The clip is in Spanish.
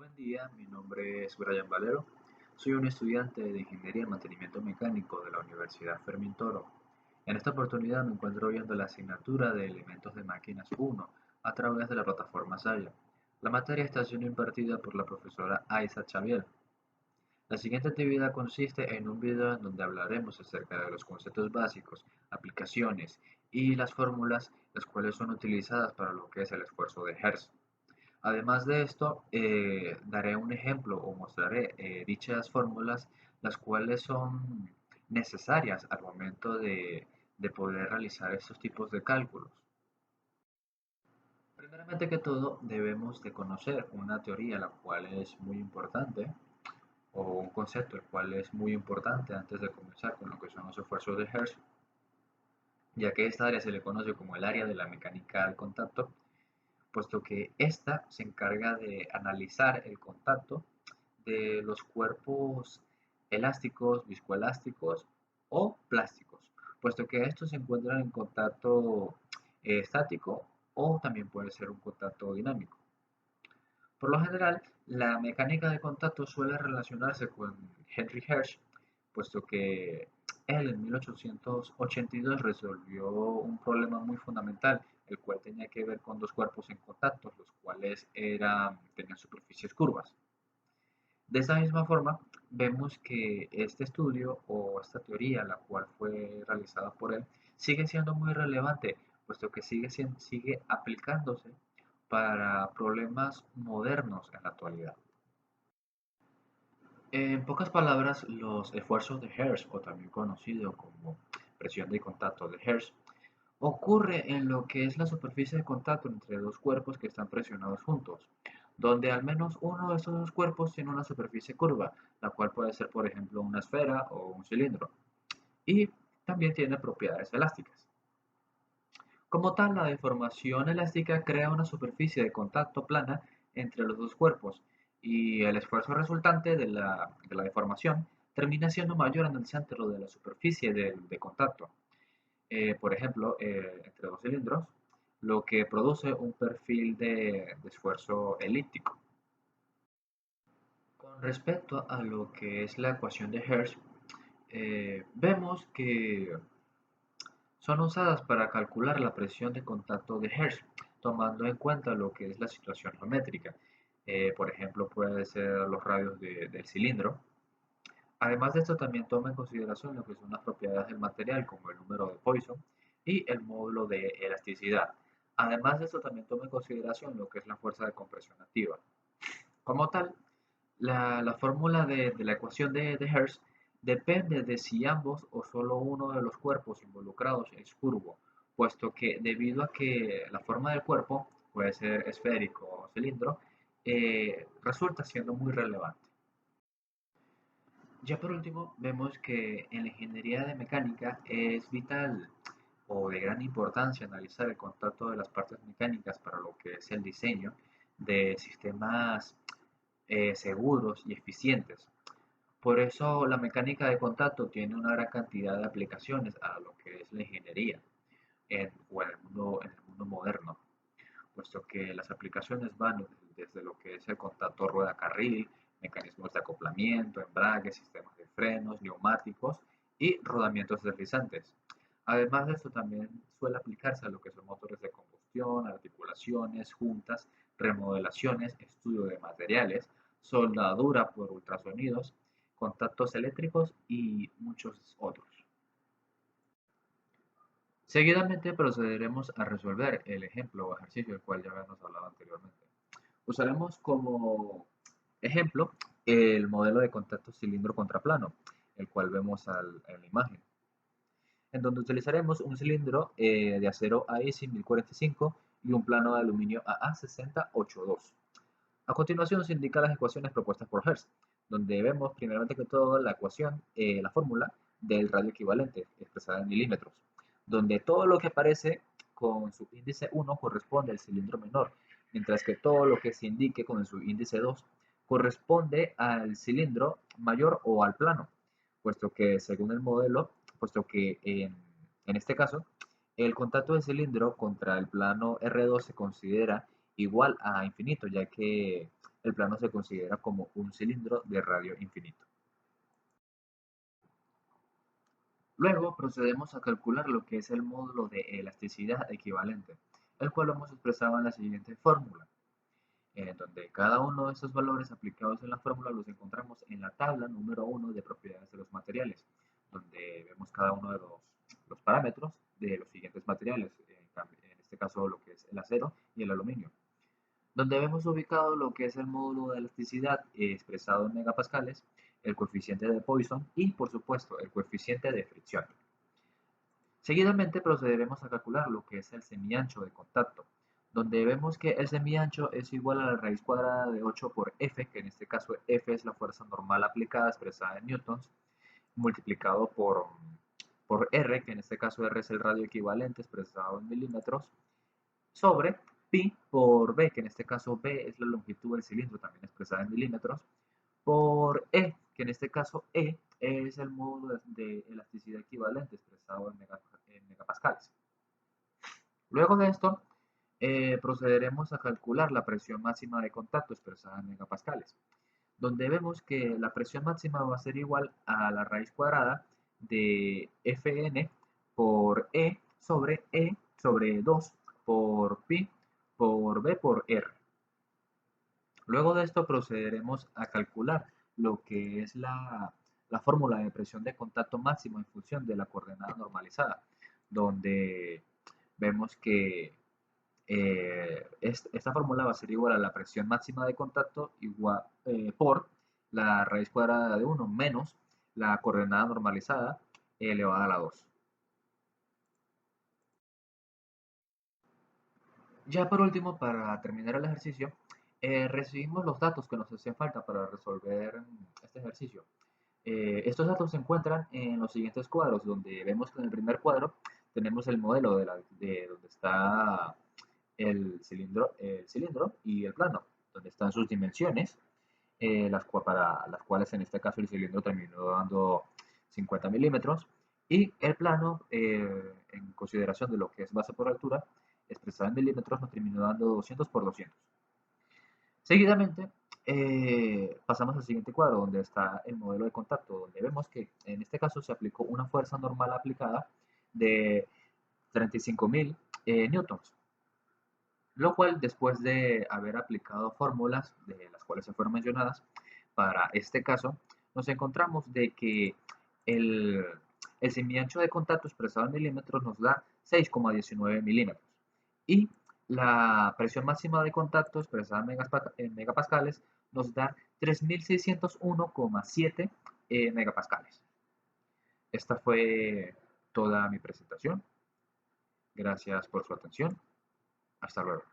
Buen día, mi nombre es Brian Valero. Soy un estudiante de Ingeniería en Mantenimiento Mecánico de la Universidad Fermín Toro. En esta oportunidad me encuentro viendo la asignatura de Elementos de Máquinas 1 a través de la plataforma Saya. La materia está siendo impartida por la profesora Aiza Xavier. La siguiente actividad consiste en un video en donde hablaremos acerca de los conceptos básicos, aplicaciones y las fórmulas las cuales son utilizadas para lo que es el esfuerzo de Hertz. Además de esto, daré un ejemplo o mostraré dichas fórmulas, las cuales son necesarias al momento de poder realizar estos tipos de cálculos. Primeramente que todo, debemos de conocer una teoría la cual es muy importante, o un concepto el cual es muy importante antes de comenzar con lo que son los esfuerzos de Hertz, ya que esta área se le conoce como el área de la mecánica del contacto, puesto que ésta se encarga de analizar el contacto de los cuerpos elásticos, viscoelásticos o plásticos, puesto que estos se encuentran en contacto estático o también puede ser un contacto dinámico. Por lo general, la mecánica de contacto suele relacionarse con Henry Hertz, puesto que él en 1882 resolvió un problema muy fundamental, el cual tenía que ver con dos cuerpos en contacto, los cuales tenían superficies curvas. De esa misma forma, vemos que este estudio o esta teoría, la cual fue realizada por él, sigue siendo muy relevante, puesto que sigue aplicándose para problemas modernos en la actualidad. En pocas palabras, los esfuerzos de Hertz, o también conocido como presión de contacto de Hertz, ocurre en lo que es la superficie de contacto entre dos cuerpos que están presionados juntos, donde al menos uno de estos dos cuerpos tiene una superficie curva, la cual puede ser, por ejemplo, una esfera o un cilindro, y también tiene propiedades elásticas. Como tal, la deformación elástica crea una superficie de contacto plana entre los dos cuerpos, y el esfuerzo resultante de la deformación termina siendo mayor en el centro de la superficie de contacto. Por ejemplo, entre dos cilindros, lo que produce un perfil de esfuerzo elíptico. Con respecto a lo que es la ecuación de Hertz, vemos que son usadas para calcular la presión de contacto de Hertz, tomando en cuenta lo que es la situación geométrica. Por ejemplo, puede ser los radios del cilindro. Además de esto, también toma en consideración lo que son las propiedades del material, como el número de Poisson y el módulo de elasticidad. Además de esto, también toma en consideración lo que es la fuerza de compresión activa. Como tal, la fórmula de la ecuación de Hertz depende de si ambos o solo uno de los cuerpos involucrados es curvo, puesto que debido a que la forma del cuerpo puede ser esférico o cilindro, resulta siendo muy relevante. Ya por último, vemos que en la ingeniería de mecánica es vital o de gran importancia analizar el contacto de las partes mecánicas para lo que es el diseño de sistemas seguros y eficientes. Por eso la mecánica de contacto tiene una gran cantidad de aplicaciones a lo que es la ingeniería o en el mundo moderno, puesto que las aplicaciones van desde lo que es el contacto rueda-carril, mecanismos de acoplamiento, embrague, sistemas de frenos, neumáticos y rodamientos deslizantes. Además de esto, también suele aplicarse a lo que son motores de combustión, articulaciones, juntas, remodelaciones, estudio de materiales, soldadura por ultrasonidos, contactos eléctricos y muchos otros. Seguidamente procederemos a resolver el ejemplo o ejercicio del cual ya habíamos hablado anteriormente. Usaremos como ejemplo el modelo de contacto cilindro contraplano, el cual vemos en la imagen, en donde utilizaremos un cilindro de acero AISI 1045 y un plano de aluminio AA6082. A continuación se indican las ecuaciones propuestas por Hertz, donde vemos primeramente que todo la ecuación, la fórmula del radio equivalente, expresada en milímetros, donde todo lo que aparece con su índice 1 corresponde al cilindro menor, mientras que todo lo que se indique con su índice 2 corresponde al cilindro mayor o al plano, puesto que según el modelo, puesto que en este caso, el contacto del cilindro contra el plano R2 se considera igual a infinito, ya que el plano se considera como un cilindro de radio infinito. Luego procedemos a calcular lo que es el módulo de elasticidad equivalente, el cual lo hemos expresado en la siguiente fórmula, en donde cada uno de estos valores aplicados en la fórmula los encontramos en la tabla número 1 de propiedades de los materiales, donde vemos cada uno de los parámetros de los siguientes materiales, en este caso lo que es el acero y el aluminio, donde vemos ubicado lo que es el módulo de elasticidad expresado en megapascales, el coeficiente de Poisson y, por supuesto, el coeficiente de fricción. Seguidamente procederemos a calcular lo que es el semiancho de contacto, donde vemos que el semiancho es igual a la raíz cuadrada de 8 por F, que en este caso F es la fuerza normal aplicada expresada en newtons, multiplicado por R, que en este caso R es el radio equivalente expresado en milímetros, sobre pi por b, que en este caso b es la longitud del cilindro también expresada en milímetros, por e, que en este caso e es el módulo de elasticidad equivalente expresado en megapascales. Luego de esto, procederemos a calcular la presión máxima de contacto expresada en megapascales, donde vemos que la presión máxima va a ser igual a la raíz cuadrada de Fn por E sobre 2 por pi por B por R. Luego de esto procederemos a calcular lo que es la fórmula de presión de contacto máximo en función de la coordenada normalizada, donde vemos que esta fórmula va a ser igual a la presión máxima de contacto igual, por la raíz cuadrada de 1 menos la coordenada normalizada elevada a la 2. Ya por último, para terminar el ejercicio, recibimos los datos que nos hacen falta para resolver este ejercicio. Estos datos se encuentran en los siguientes cuadros, donde vemos que en el primer cuadro tenemos el modelo de donde está el cilindro y el plano, donde están sus dimensiones, para las cuales en este caso el cilindro terminó dando 50 milímetros, y el plano, en consideración de lo que es base por altura, expresada en milímetros, nos terminó dando 200 por 200. Seguidamente, pasamos al siguiente cuadro, donde está el modelo de contacto, donde vemos que en este caso se aplicó una fuerza normal aplicada de 35.000 newtons, lo cual, después de haber aplicado fórmulas de las cuales se fueron mencionadas, para este caso, nos encontramos de que el, el semiancho de contacto expresado en milímetros nos da 6,19 milímetros y la presión máxima de contacto expresada en megapascales nos da 3.601,7 megapascales. Esta fue toda mi presentación. Gracias por su atención. Hasta luego.